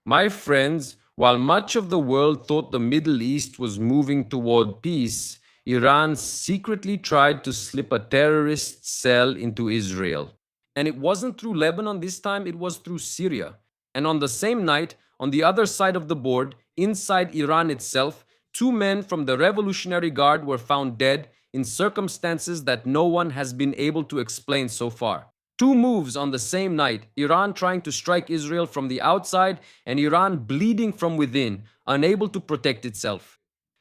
My friends, while much of the world thought the Middle East was moving toward peace, Iran secretly tried to slip a terrorist cell into Israel. And it wasn't through Lebanon this time, it was through Syria. And on the same night, on the other side of the board, inside Iran itself, two men from the Revolutionary Guard were found dead in circumstances that no one has been able to explain so far. Two moves on the same night, Iran trying to strike Israel from the outside and Iran bleeding from within, unable to protect itself.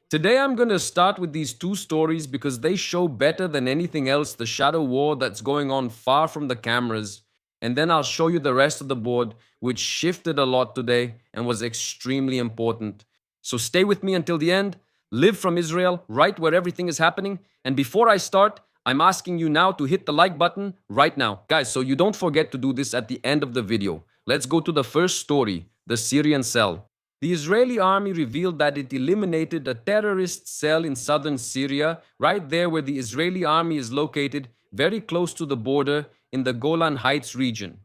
Today I'm going to start with these two stories because they show better than anything else the shadow war that's going on far from the cameras. And then I'll show you the rest of the board, which shifted a lot today and was extremely important. So stay with me until the end, live from Israel, right where everything is happening. And before I start, I'm asking you now to hit the like button right now. Guys, so you don't forget to do this at the end of the video. Let's go to the first story, the Syrian cell. The Israeli army revealed that it eliminated a terrorist cell in southern Syria, right there where the Israeli army is located, very close to the border in the Golan Heights region.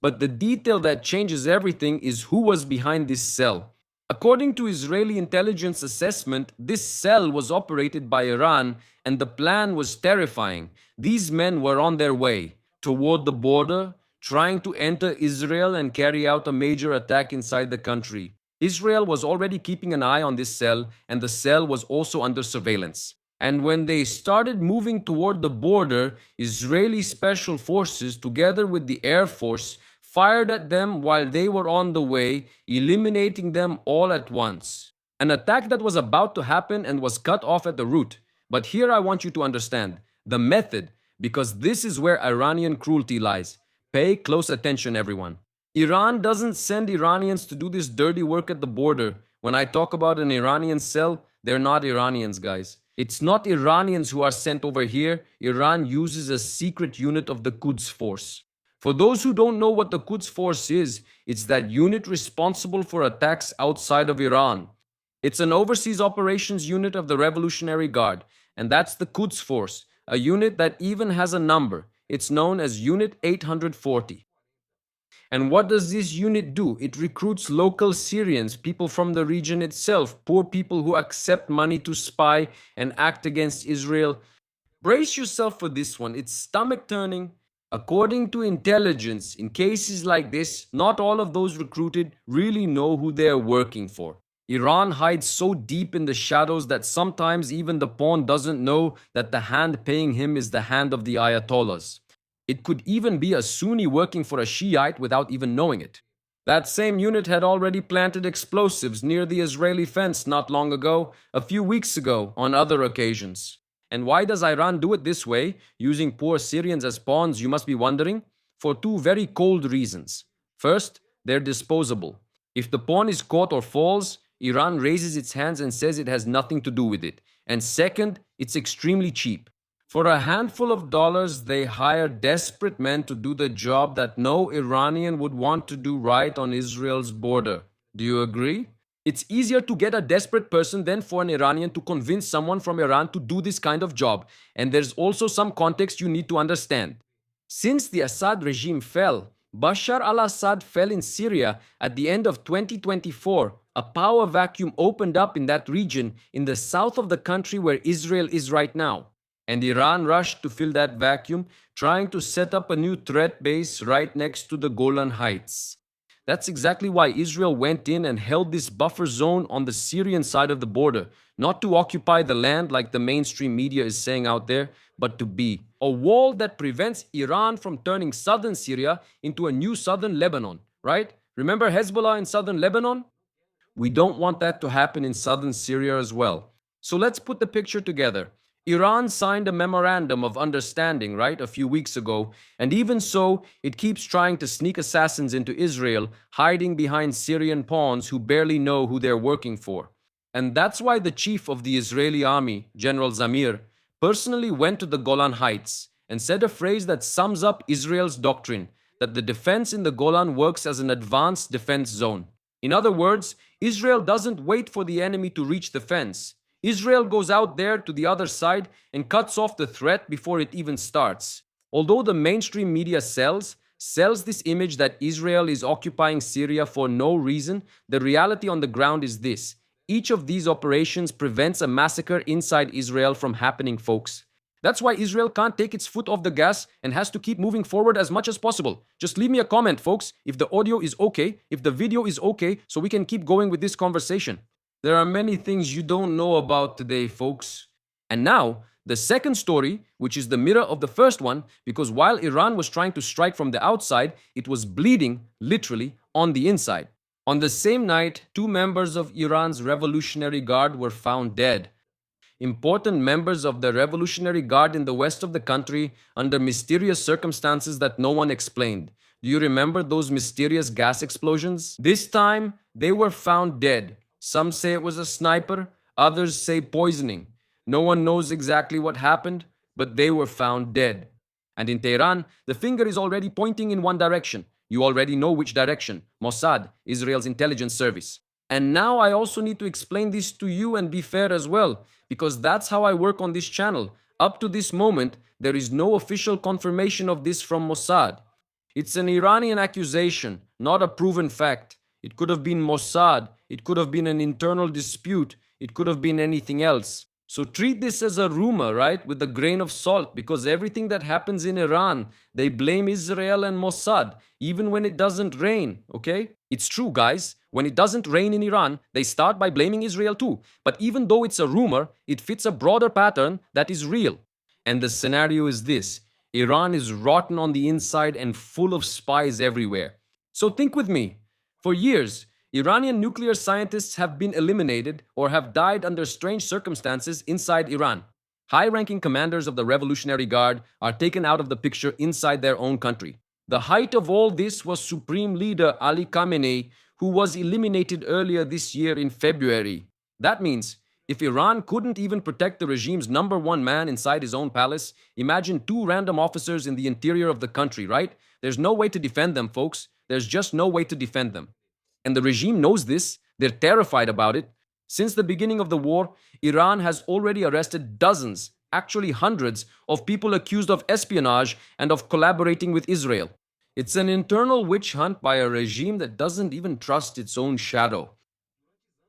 But the detail that changes everything is who was behind this cell. According to Israeli intelligence assessment, this cell was operated by Iran and the plan was terrifying. These men were on their way toward the border, trying to enter Israel and carry out a major attack inside the country. Israel was already keeping an eye on this cell, and the cell was also under surveillance. And when they started moving toward the border, Israeli special forces, together with the Air Force, fired at them while they were on the way, eliminating them all at once. An attack that was about to happen and was cut off at the root. But here I want you to understand the method, because this is where Iranian cruelty lies. Pay close attention, everyone. Iran doesn't send Iranians to do this dirty work at the border. When I talk about an Iranian cell, they're not Iranians, guys. It's not Iranians who are sent over here. Iran uses a secret unit of the Quds Force. For those who don't know what the Quds Force is, it's that unit responsible for attacks outside of Iran. It's an overseas operations unit of the Revolutionary Guard, and that's the Quds Force, a unit that even has a number. It's known as Unit 840. And what does this unit do? It recruits local Syrians, people from the region itself, poor people who accept money to spy and act against Israel. Brace yourself for this one. It's stomach turning. According to intelligence, in cases like this, not all of those recruited really know who they are working for. Iran hides so deep in the shadows that sometimes even the pawn doesn't know that the hand paying him is the hand of the Ayatollahs. It could even be a Sunni working for a Shiite without even knowing it. That same unit had already planted explosives near the Israeli fence not long ago, a few weeks ago, on other occasions. And why does Iran do it this way, using poor Syrians as pawns, you must be wondering? For two very cold reasons. First, they're disposable. If the pawn is caught or falls, Iran raises its hands and says it has nothing to do with it. And second, it's extremely cheap. For a handful of dollars, they hire desperate men to do the job that no Iranian would want to do right on Israel's border. Do you agree? It's easier to get a desperate person than for an Iranian to convince someone from Iran to do this kind of job. And there's also some context you need to understand. Since the Assad regime fell, Bashar al-Assad fell in Syria at the end of 2024. A power vacuum opened up in that region in the south of the country where Israel is right now. And Iran rushed to fill that vacuum, trying to set up a new threat base right next to the Golan Heights. That's exactly why Israel went in and held this buffer zone on the Syrian side of the border, not to occupy the land like the mainstream media is saying out there, but to be a wall that prevents Iran from turning southern Syria into a new southern Lebanon, right? Remember Hezbollah in southern Lebanon? We don't want that to happen in southern Syria as well. So let's put the picture together. Iran signed a memorandum of understanding, right, a few weeks ago, and even so, it keeps trying to sneak assassins into Israel, hiding behind Syrian pawns who barely know who they're working for. And that's why the chief of the Israeli army, General Zamir, personally went to the Golan Heights and said a phrase that sums up Israel's doctrine, that the defense in the Golan works as an advanced defense zone. In other words, Israel doesn't wait for the enemy to reach the fence. Israel goes out there to the other side and cuts off the threat before it even starts. Although the mainstream media sells, sells this image that Israel is occupying Syria for no reason, the reality on the ground is this. Each of these operations prevents a massacre inside Israel from happening, folks. That's why Israel can't take its foot off the gas and has to keep moving forward as much as possible. Just leave me a comment, folks, if the audio is okay, if the video is okay, so we can keep going with this conversation. There are many things you don't know about today, folks. And now, the second story, which is the mirror of the first one, because while Iran was trying to strike from the outside, it was bleeding, literally, on the inside. On the same night, two members of Iran's Revolutionary Guard were found dead. Important members of the Revolutionary Guard in the west of the country under mysterious circumstances that no one explained. Do you remember those mysterious gas explosions? This time, they were found dead. Some say it was a sniper, others say poisoning. No one knows exactly what happened, but they were found dead. And in Tehran, the finger is already pointing in one direction. You already know which direction. Mossad, Israel's intelligence service. And now I also need to explain this to you and be fair as well, because that's how I work on this channel. Up to this moment, there is no official confirmation of this from Mossad. It's an Iranian accusation, not a proven fact. It could have been Mossad, it could have been an internal dispute, it could have been anything else. So treat this as a rumor, right? With a grain of salt, because everything that happens in Iran, they blame Israel and Mossad, even when it doesn't rain, okay? It's true, guys. When it doesn't rain in Iran, they start by blaming Israel too. But even though it's a rumor, it fits a broader pattern that is real. And the scenario is this. Iran is rotten on the inside and full of spies everywhere. So think with me. For years, Iranian nuclear scientists have been eliminated or have died under strange circumstances inside Iran. High-ranking commanders of the Revolutionary Guard are taken out of the picture inside their own country. The height of all this was Supreme Leader Ali Khamenei, who was eliminated earlier this year in February. That means, if Iran couldn't even protect the regime's number one man inside his own palace, imagine two random officers in the interior of the country, right? There's no way to defend them, folks. There's just no way to defend them. And the regime knows this. They're terrified about it. Since the beginning of the war, Iran has already arrested dozens, actually hundreds, of people accused of espionage and of collaborating with Israel. It's an internal witch hunt by a regime that doesn't even trust its own shadow.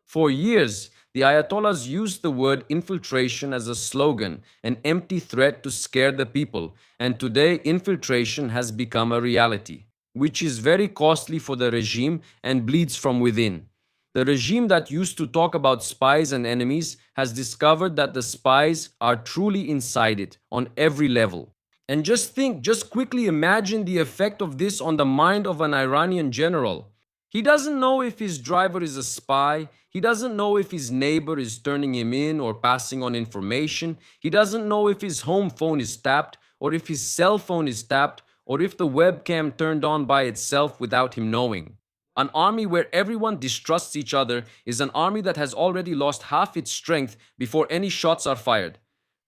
For years, the Ayatollahs used the word infiltration as a slogan, an empty threat to scare the people, and today infiltration has become a reality, which is very costly for the regime and bleeds from within. The regime that used to talk about spies and enemies has discovered that the spies are truly inside it, on every level. And just quickly imagine the effect of this on the mind of an Iranian general. He doesn't know if his driver is a spy. He doesn't know if his neighbor is turning him in or passing on information. He doesn't know if his home phone is tapped or if his cell phone is tapped or if the webcam turned on by itself without him knowing. An army where everyone distrusts each other is an army that has already lost half its strength before any shots are fired.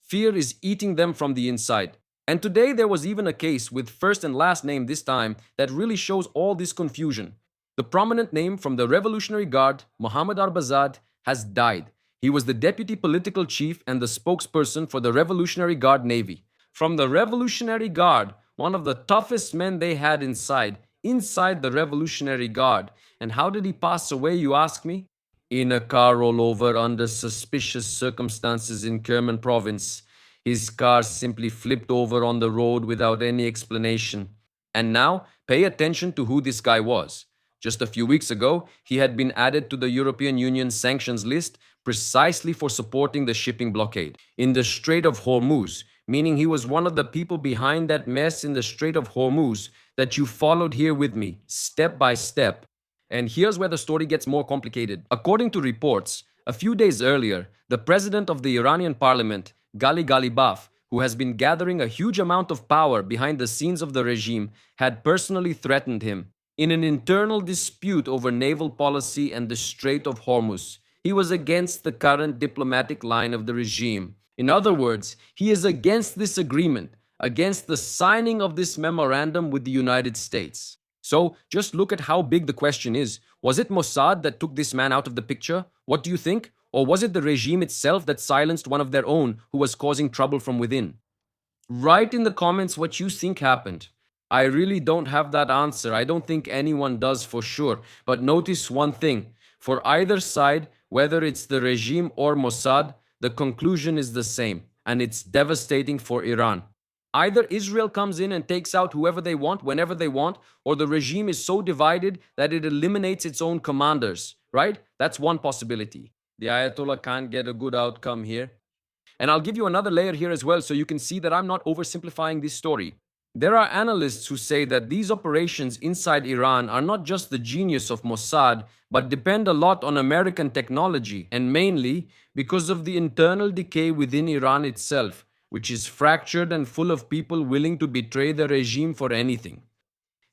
Fear is eating them from the inside. And today there was even a case with first and last name this time that really shows all this confusion. The prominent name from the Revolutionary Guard, Mohammad Arbazad, has died. He was the deputy political chief and the spokesperson for the Revolutionary Guard Navy. From the Revolutionary Guard, one of the toughest men they had inside the Revolutionary Guard. And how did he pass away, you ask me? In a car rollover under suspicious circumstances in Kerman province. His car simply flipped over on the road without any explanation. And now, pay attention to who this guy was. Just a few weeks ago, he had been added to the European Union's sanctions list precisely for supporting the shipping blockade in the Strait of Hormuz, meaning he was one of the people behind that mess in the Strait of Hormuz that you followed here with me, step by step. And here's where the story gets more complicated. According to reports, a few days earlier, the president of the Iranian parliament, Ghali Ghalibaf, who has been gathering a huge amount of power behind the scenes of the regime, had personally threatened him. In an internal dispute over naval policy and the Strait of Hormuz, he was against the current diplomatic line of the regime. In other words, he is against this agreement, against the signing of this memorandum with the United States. So, just look at how big the question is. Was it Mossad that took this man out of the picture? What do you think? Or was it the regime itself that silenced one of their own who was causing trouble from within? Write in the comments what you think happened. I really don't have that answer. I don't think anyone does for sure. But notice one thing, for either side, whether it's the regime or Mossad, the conclusion is the same, and it's devastating for Iran. Either Israel comes in and takes out whoever they want, whenever they want, or the regime is so divided that it eliminates its own commanders, right? That's one possibility. The Ayatollah can't get a good outcome here. And I'll give you another layer here as well so you can see that I'm not oversimplifying this story. There are analysts who say that these operations inside Iran are not just the genius of Mossad, but depend a lot on American technology, and mainly because of the internal decay within Iran itself, which is fractured and full of people willing to betray the regime for anything.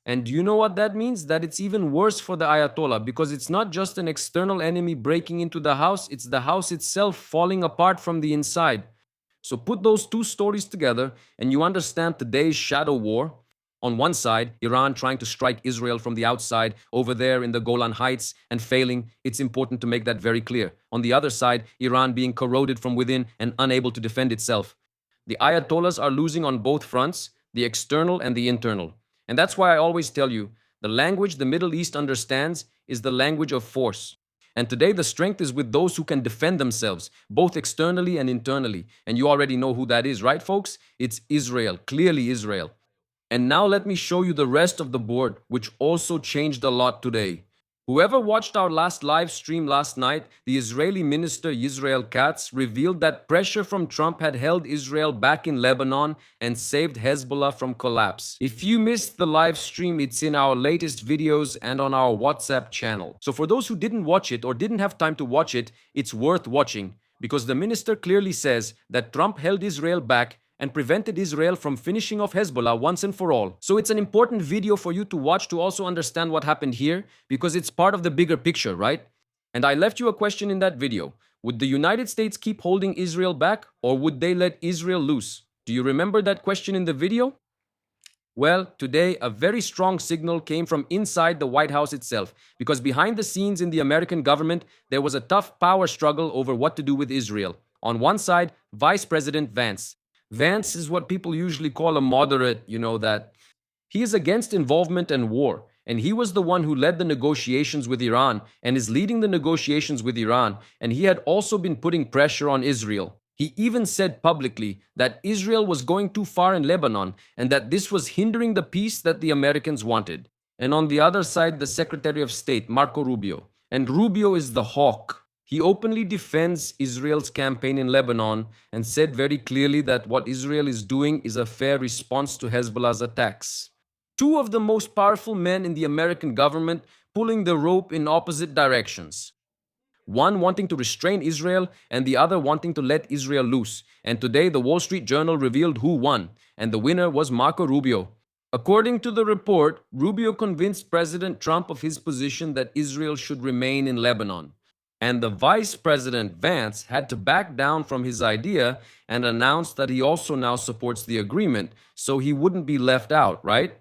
And do you know what that means? That it's even worse for the Ayatollah, because it's not just an external enemy breaking into the house, it's the house itself falling apart from the inside. So put those two stories together and you understand today's shadow war. On one side, Iran trying to strike Israel from the outside over there in the Golan Heights and failing. It's important to make that very clear. On the other side, Iran being corroded from within and unable to defend itself. The Ayatollahs are losing on both fronts, the external and the internal. And that's why I always tell you, the language the Middle East understands is the language of force. And today the strength is with those who can defend themselves, both externally and internally. And you already know who that is, right, folks? It's Israel, clearly Israel. And now let me show you the rest of the board, which also changed a lot today. Whoever watched our last live stream last night, the Israeli minister Yisrael Katz revealed that pressure from Trump had held Israel back in Lebanon and saved Hezbollah from collapse. If you missed the live stream, it's in our latest videos and on our WhatsApp channel. So for those who didn't watch it or didn't have time to watch it, it's worth watching, because the minister clearly says that Trump held Israel back and prevented Israel from finishing off Hezbollah once and for all. So it's an important video for you to watch to also understand what happened here, because it's part of the bigger picture, right? And I left you a question in that video. Would the United States keep holding Israel back, or would they let Israel loose? Do you remember that question in the video? Well, today a very strong signal came from inside the White House itself, because behind the scenes in the American government, there was a tough power struggle over what to do with Israel. On one side, Vice President Vance. Vance is what people usually call a moderate, you know that. He is against involvement and war, and he was the one who led the negotiations with Iran and is leading the negotiations with Iran, and he had also been putting pressure on Israel. He even said publicly that Israel was going too far in Lebanon and that this was hindering the peace that the Americans wanted. And on the other side, the Secretary of State, Marco Rubio. And Rubio is the hawk. He openly defends Israel's campaign in Lebanon and said very clearly that what Israel is doing is a fair response to Hezbollah's attacks. Two of the most powerful men in the American government pulling the rope in opposite directions. One wanting to restrain Israel and the other wanting to let Israel loose. And today the Wall Street Journal revealed who won, and the winner was Marco Rubio. According to the report, Rubio convinced President Trump of his position that Israel should remain in Lebanon. And the Vice President Vance had to back down from his idea and announce that he also now supports the agreement, so he wouldn't be left out, right?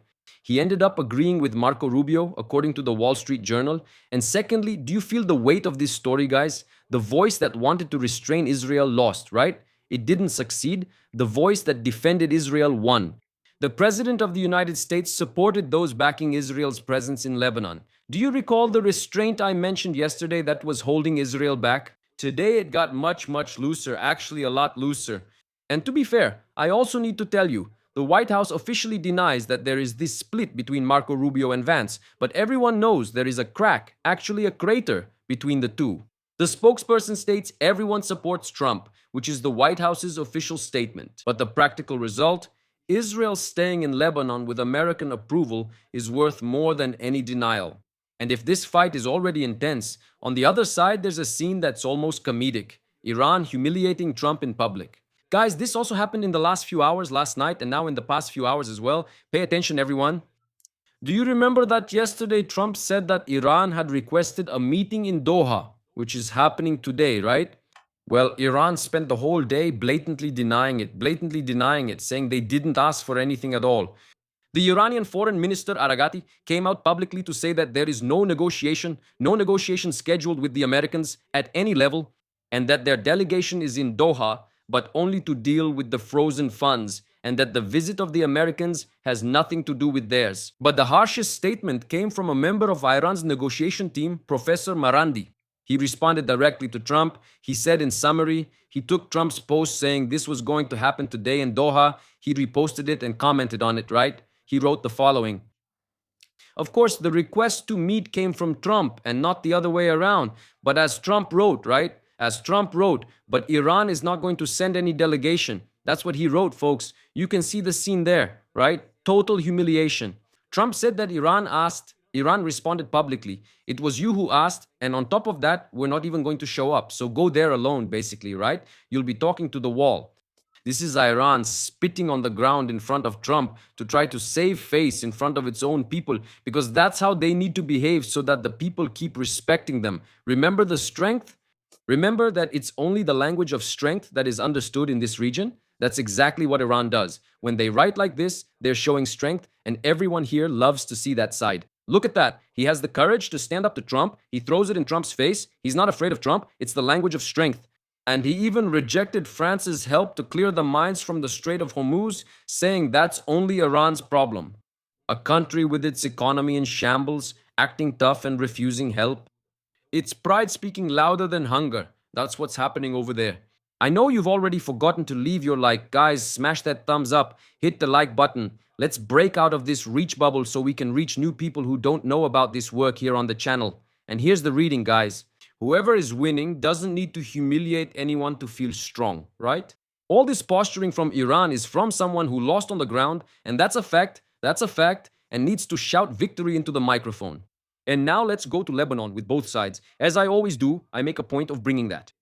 He ended up agreeing with Marco Rubio, according to the Wall Street Journal. And secondly, do you feel the weight of this story, guys? The voice that wanted to restrain Israel lost, right? It didn't succeed. The voice that defended Israel won. The President of the United States supported those backing Israel's presence in Lebanon. Do you recall the restraint I mentioned yesterday that was holding Israel back? Today it got much looser, actually a lot looser. And to be fair, I also need to tell you, the White House officially denies that there is this split between Marco Rubio and Vance, but everyone knows there is a crack, actually a crater, between the two. The spokesperson states everyone supports Trump, which is the White House's official statement. But the practical result? Israel staying in Lebanon with American approval is worth more than any denial. And if this fight is already intense, on the other side there's a scene that's almost comedic. Iran humiliating Trump in public. Guys, this also happened in the last few hours, last night, and now in the past few hours as well. Pay attention, everyone. Do you remember that yesterday Trump said that Iran had requested a meeting in Doha, which is happening today, right? Well, Iran spent the whole day blatantly denying it, saying they didn't ask for anything at all. The Iranian Foreign Minister Aragati came out publicly to say that there is no negotiation scheduled with the Americans at any level, and that their delegation is in Doha, but only to deal with the frozen funds, and that the visit of the Americans has nothing to do with theirs. But the harshest statement came from a member of Iran's negotiation team, Professor Marandi. He responded directly to Trump. He said, in summary, he took Trump's post saying this was going to happen today in Doha. He reposted it and commented on it, right? He wrote the following: of course, the request to meet came from Trump and not the other way around. But as Trump wrote, right? As Trump wrote, but Iran is not going to send any delegation. That's what he wrote, folks. You can see the scene there, right? Total humiliation. Trump said that Iran asked, Iran responded publicly. It was you who asked, and on top of that, we're not even going to show up. So go there alone, basically, right? You'll be talking to the wall. This is Iran spitting on the ground in front of Trump to try to save face in front of its own people, because that's how they need to behave so that the people keep respecting them. Remember the strength? Remember that it's only the language of strength that is understood in this region? That's exactly what Iran does. When they write like this, they're showing strength, and everyone here loves to see that side. Look at that. He has the courage to stand up to Trump. He throws it in Trump's face. He's not afraid of Trump. It's the language of strength. And he even rejected France's help to clear the mines from the Strait of Hormuz, saying that's only Iran's problem. A country with its economy in shambles, acting tough and refusing help. It's pride speaking louder than hunger. That's what's happening over there. I know you've already forgotten to leave your like. Guys, smash that thumbs up, hit the like button. Let's break out of this reach bubble so we can reach new people who don't know about this work here on the channel. And here's the reading, guys. Whoever is winning doesn't need to humiliate anyone to feel strong, right? All this posturing from Iran is from someone who lost on the ground, and that's a fact, and needs to shout victory into the microphone. And now let's go to Lebanon with both sides. As I always do, I make a point of bringing that.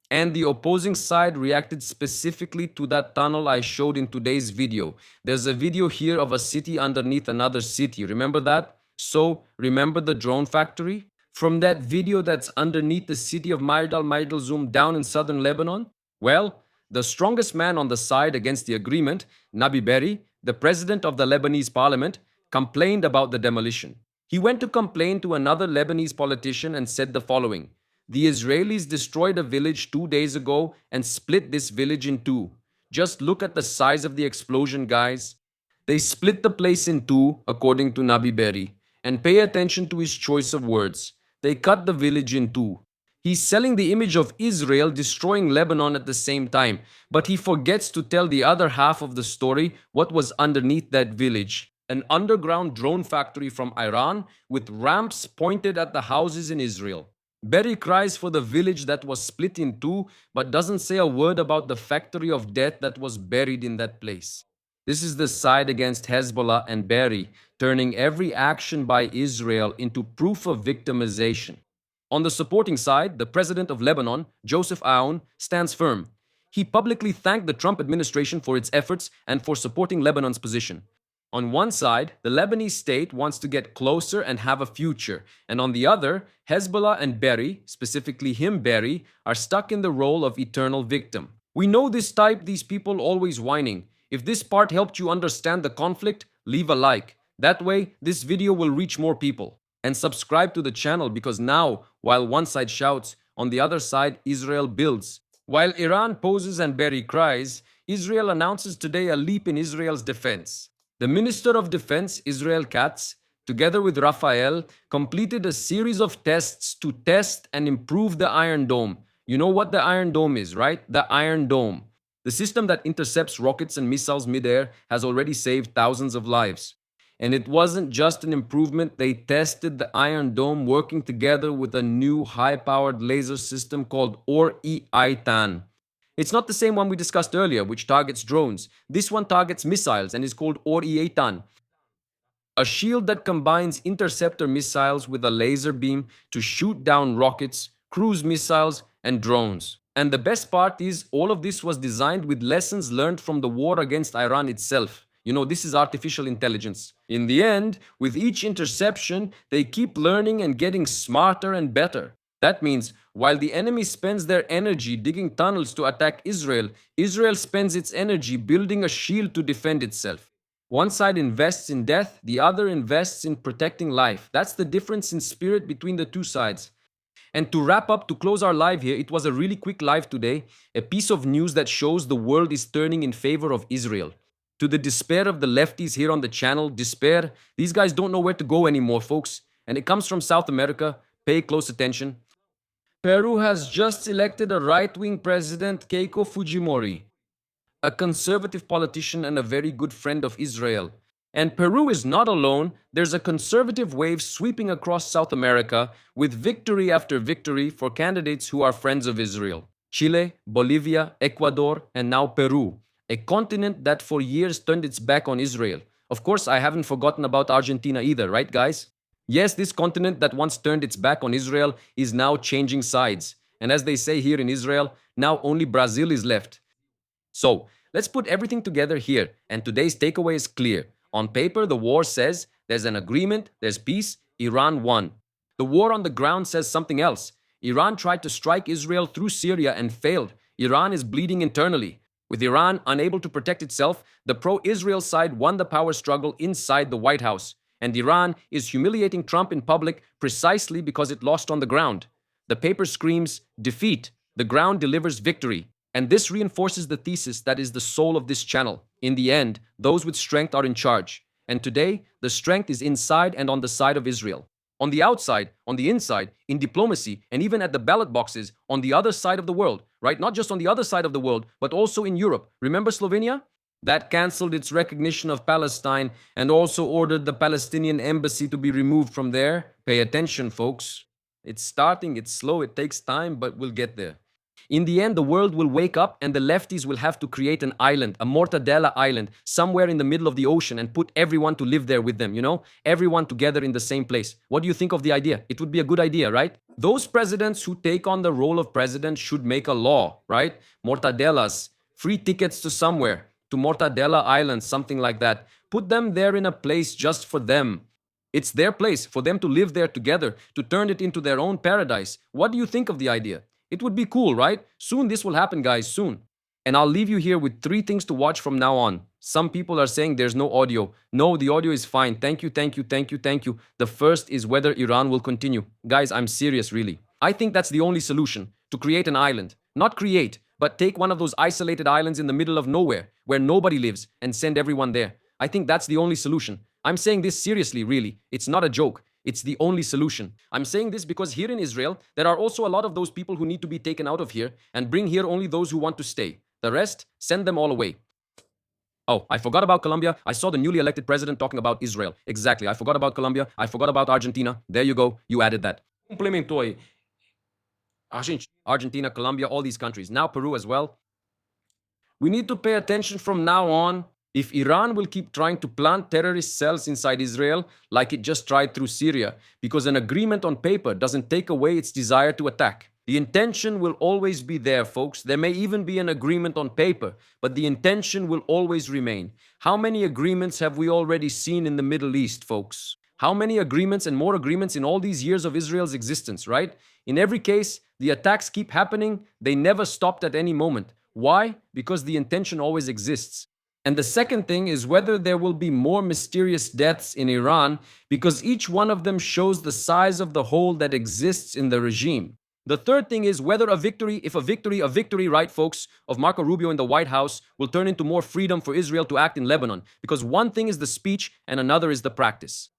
And the opposing side reacted specifically to that tunnel I showed in today's video. There's a video here of a city underneath another city. Remember that? So, remember the drone factory? From that video that's underneath the city of Maydal Zoom down in southern Lebanon? Well, the strongest man on the side against the agreement, Nabi Berri, the president of the Lebanese parliament, complained about the demolition. He went to complain to another Lebanese politician and said the following: the Israelis destroyed a village 2 days ago and split this village in two. Just look at the size of the explosion, guys. They split the place in two, according to Nabi Berri. And pay attention to his choice of words. They cut the village in two. He's selling the image of Israel destroying Lebanon at the same time, but he forgets to tell the other half of the story, what was underneath that village. An underground drone factory from Iran with ramps pointed at the houses in Israel. Berri cries for the village that was split in two, but doesn't say a word about the factory of death that was buried in that place. This is the side against Hezbollah and Berri, turning every action by Israel into proof of victimization. On the supporting side, the president of Lebanon, Joseph Aoun, stands firm. He publicly thanked the Trump administration for its efforts and for supporting Lebanon's position. On one side, the Lebanese state wants to get closer and have a future, and on the other, Hezbollah and Berri, specifically him Berri, are stuck in the role of eternal victim. We know this type, these people always whining. If this part helped you understand the conflict, leave a like. That way, this video will reach more people. And subscribe to the channel, because now, while one side shouts, on the other side, Israel builds. While Iran poses and Berri cries, Israel announces today a leap in Israel's defense. The Minister of Defense, Israel Katz, together with Raphael, completed a series of tests to test and improve the Iron Dome. You know what the Iron Dome is, right? The Iron Dome. The system that intercepts rockets and missiles midair has already saved thousands of lives. And it wasn't just an improvement, they tested the Iron Dome working together with a new high-powered laser system called Or-E-Itan. It's not the same one we discussed earlier, which targets drones. This one targets missiles and is called Or-E-Itan, a shield that combines interceptor missiles with a laser beam to shoot down rockets, cruise missiles, and drones. And the best part is, all of this was designed with lessons learned from the war against Iran itself. You know, this is artificial intelligence. In the end, with each interception, they keep learning and getting smarter and better. That means, while the enemy spends their energy digging tunnels to attack Israel, Israel spends its energy building a shield to defend itself. One side invests in death, the other invests in protecting life. That's the difference in spirit between the two sides. And to wrap up, to close our live here, it was a really quick live today, a piece of news that shows the world is turning in favor of Israel. To the despair of the lefties here on the channel, despair, these guys don't know where to go anymore, folks. And it comes from South America. Pay close attention. Peru has just elected a right-wing president, Keiko Fujimori, a conservative politician and a very good friend of Israel. And Peru is not alone. There's a conservative wave sweeping across South America with victory after victory for candidates who are friends of Israel. Chile, Bolivia, Ecuador, and now Peru, a continent that for years turned its back on Israel. Of course, I haven't forgotten about Argentina either, right, guys? Yes, this continent that once turned its back on Israel is now changing sides. And as they say here in Israel, now only Brazil is left. So, let's put everything together here, and today's takeaway is clear. On paper, the war says there's an agreement, there's peace, Iran won. The war on the ground says something else. Iran tried to strike Israel through Syria and failed. Iran is bleeding internally. With Iran unable to protect itself, the pro-Israel side won the power struggle inside the White House. And Iran is humiliating Trump in public precisely because it lost on the ground. The paper screams defeat. The ground delivers victory. And this reinforces the thesis that is the soul of this channel. In the end, those with strength are in charge. And today, the strength is inside and on the side of Israel. On the outside, on the inside, in diplomacy, and even at the ballot boxes, on the other side of the world, right? Not just on the other side of the world, but also in Europe. Remember Slovenia? That cancelled its recognition of Palestine and also ordered the Palestinian embassy to be removed from there. Pay attention, folks. It's starting, it's slow, it takes time, but we'll get there. In the end, the world will wake up and the lefties will have to create an island, a Mortadella island, somewhere in the middle of the ocean and put everyone to live there with them, you know? Everyone together in the same place. What do you think of the idea? It would be a good idea, right? Those presidents who take on the role of president should make a law, right? Mortadellas, free tickets to somewhere, to Mortadella Island, something like that. Put them there in a place just for them. It's their place, for them to live there together, to turn it into their own paradise. What do you think of the idea? It would be cool, right? Soon this will happen, guys, soon. And I'll leave you here with 3 things to watch from now on. Some people are saying there's no audio. No, the audio is fine. Thank you, thank you, thank you, thank you. The first is whether Iran will continue. Guys, I'm serious, really. I think that's the only solution, to create an island. Not create, but take one of those isolated islands in the middle of nowhere, where nobody lives, and send everyone there. I think that's the only solution. I'm saying this seriously, really. It's not a joke. It's the only solution. I'm saying this because here in Israel, there are also a lot of those people who need to be taken out of here and bring here only those who want to stay. The rest, send them all away. Oh, I forgot about Colombia. I saw the newly elected president talking about Israel. Exactly. I forgot about Colombia. I forgot about Argentina. There you go. You added that. Complementou aí. Argentina, Colombia, all these countries. Now Peru as well. We need to pay attention from now on. If Iran will keep trying to plant terrorist cells inside Israel, like it just tried through Syria, because an agreement on paper doesn't take away its desire to attack. The intention will always be there, folks. There may even be an agreement on paper, but the intention will always remain. How many agreements have we already seen in the Middle East, folks? How many agreements and more agreements in all these years of Israel's existence, right? In every case, the attacks keep happening. They never stopped at any moment. Why? Because the intention always exists. And the second thing is whether there will be more mysterious deaths in Iran, because each one of them shows the size of the hole that exists in the regime. The third thing is whether a victory, right, folks, of Marco Rubio in the White House will turn into more freedom for Israel to act in Lebanon, because one thing is the speech and another is the practice.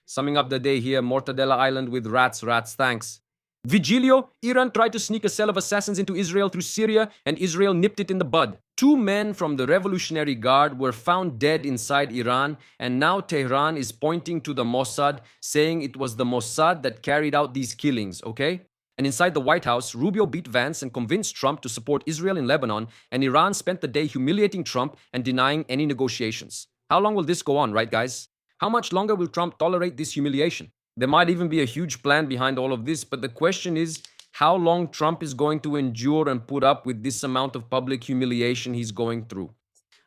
Summing up the day here, Mortadella Island with rats, thanks. Vigilio, Iran tried to sneak a cell of assassins into Israel through Syria, and Israel nipped it in the bud. 2 men from the Revolutionary Guard were found dead inside Iran, and now Tehran is pointing to the Mossad, saying it was the Mossad that carried out these killings, okay? And inside the White House, Rubio beat Vance and convinced Trump to support Israel in Lebanon, and Iran spent the day humiliating Trump and denying any negotiations. How long will this go on, right, guys? How much longer will Trump tolerate this humiliation? There might even be a huge plan behind all of this, but the question is how long Trump is going to endure and put up with this amount of public humiliation he's going through.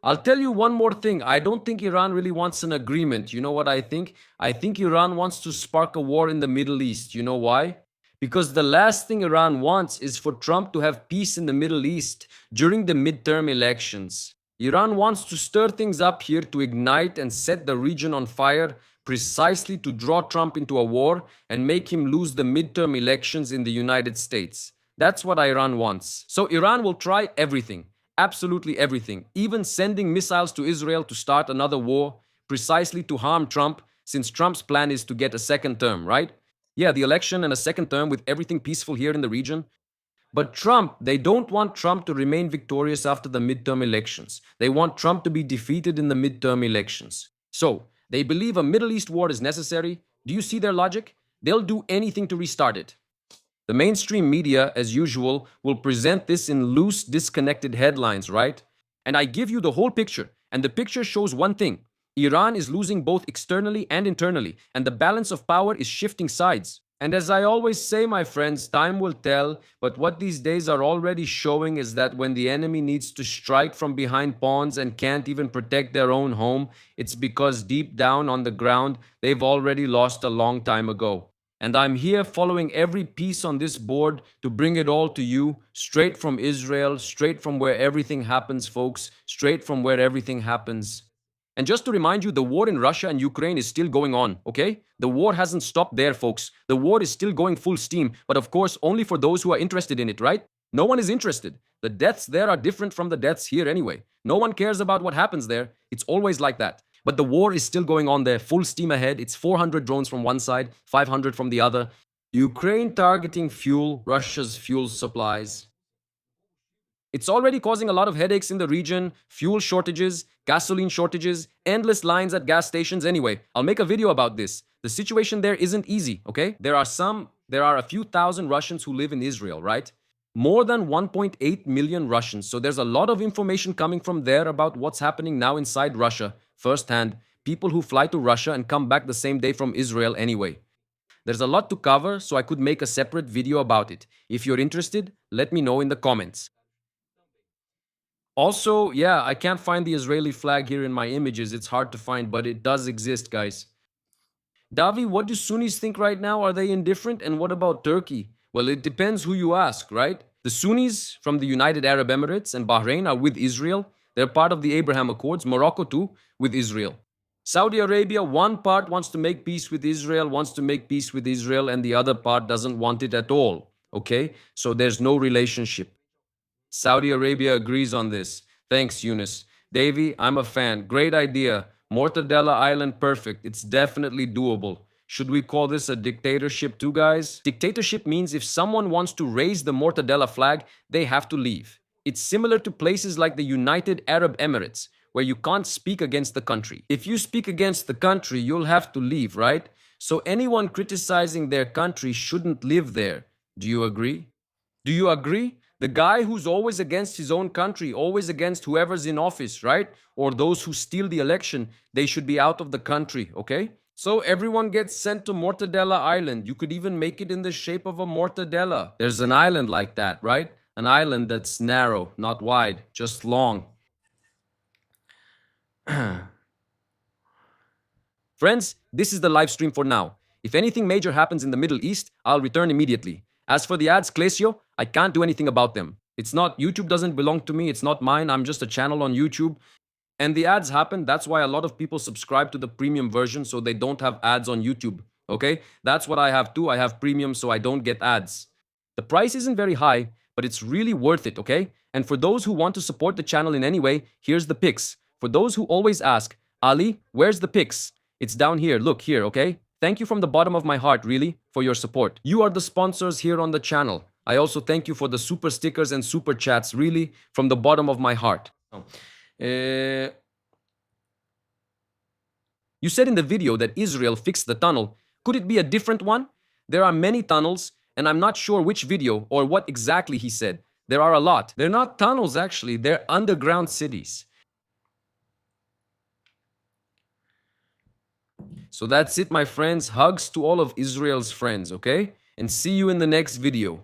I'll tell you one more thing. I don't think Iran really wants an agreement. You know what I think? I think Iran wants to spark a war in the Middle East. You know why? Because the last thing Iran wants is for Trump to have peace in the Middle East during the midterm elections. Iran wants to stir things up here to ignite and set the region on fire, precisely to draw Trump into a war and make him lose the midterm elections in the United States. That's what Iran wants. So Iran will try everything, absolutely everything, even sending missiles to Israel to start another war, precisely to harm Trump, since Trump's plan is to get a second term, right? Yeah, the election and a second term with everything peaceful here in the region. But Trump, they don't want Trump to remain victorious after the midterm elections. They want Trump to be defeated in the midterm elections. So, they believe a Middle East war is necessary. Do you see their logic? They'll do anything to restart it. The mainstream media, as usual, will present this in loose, disconnected headlines, right? And I give you the whole picture, and the picture shows one thing: Iran is losing both externally and internally, and the balance of power is shifting sides. And as I always say, my friends, time will tell, but what these days are already showing is that when the enemy needs to strike from behind pawns and can't even protect their own home, it's because deep down on the ground, they've already lost a long time ago. And I'm here following every piece on this board to bring it all to you, straight from Israel, straight from where everything happens, folks, straight from where everything happens. And just to remind you, the war in Russia and Ukraine is still going on, okay? The war hasn't stopped there, folks. The war is still going full steam, but of course, only for those who are interested in it, right? No one is interested. The deaths there are different from the deaths here anyway. No one cares about what happens there. It's always like that. But the war is still going on there, full steam ahead. It's 400 drones from one side, 500 from the other. Ukraine targeting fuel, Russia's fuel supplies. It's already causing a lot of headaches in the region, fuel shortages, gasoline shortages, endless lines at gas stations. Anyway, I'll make a video about this. The situation there isn't easy, okay? There are a few thousand Russians who live in Israel, right? More than 1.8 million Russians. So there's a lot of information coming from there about what's happening now inside Russia, firsthand. People who fly to Russia and come back the same day from Israel anyway. There's a lot to cover, so I could make a separate video about it. If you're interested, let me know in the comments. Also, yeah, I can't find the Israeli flag here in my images. It's hard to find, but it does exist, guys. Davi, what do Sunnis think right now? Are they indifferent? And what about Turkey? Well, it depends who you ask, right? The Sunnis from the United Arab Emirates and Bahrain are with Israel. They're part of the Abraham Accords. Morocco, too, with Israel. Saudi Arabia, one part wants to make peace with Israel, and the other part doesn't want it at all. Okay? So there's no relationship. Saudi Arabia agrees on this. Thanks, Eunice. Davey, I'm a fan. Great idea. Mortadella Island, perfect. It's definitely doable. Should we call this a dictatorship too, guys? Dictatorship means if someone wants to raise the Mortadella flag, they have to leave. It's similar to places like the United Arab Emirates, where you can't speak against the country. If you speak against the country, you'll have to leave, right? So anyone criticizing their country shouldn't live there. Do you agree? Do you agree? The guy who's always against his own country, always against whoever's in office, right? Or those who steal the election, they should be out of the country, okay? So everyone gets sent to Mortadella Island. You could even make it in the shape of a mortadella. There's an island like that, right? An island that's narrow, not wide, just long. Friends, this is the live stream for now. If anything major happens in the Middle East, I'll return immediately. As for the ads, Clesio, I can't do anything about them. It's not, YouTube doesn't belong to me, it's not mine, I'm just a channel on YouTube. And the ads happen, that's why a lot of people subscribe to the premium version so they don't have ads on YouTube, okay? That's what I have too, I have premium so I don't get ads. The price isn't very high, but it's really worth it, okay? And for those who want to support the channel in any way, here's the pics. For those who always ask, Ali, where's the pics? It's down here, look here, okay? Thank you from the bottom of my heart, really, for your support. You are the sponsors here on the channel. I also thank you for the super stickers and super chats, really, from the bottom of my heart. You said in the video that Israel fixed the tunnel. Could it be a different one? There are many tunnels, and I'm not sure which video or what exactly he said. There are a lot. They're not tunnels, actually. They're underground cities. So that's it, my friends. Hugs to all of Israel's friends, okay? And see you in the next video.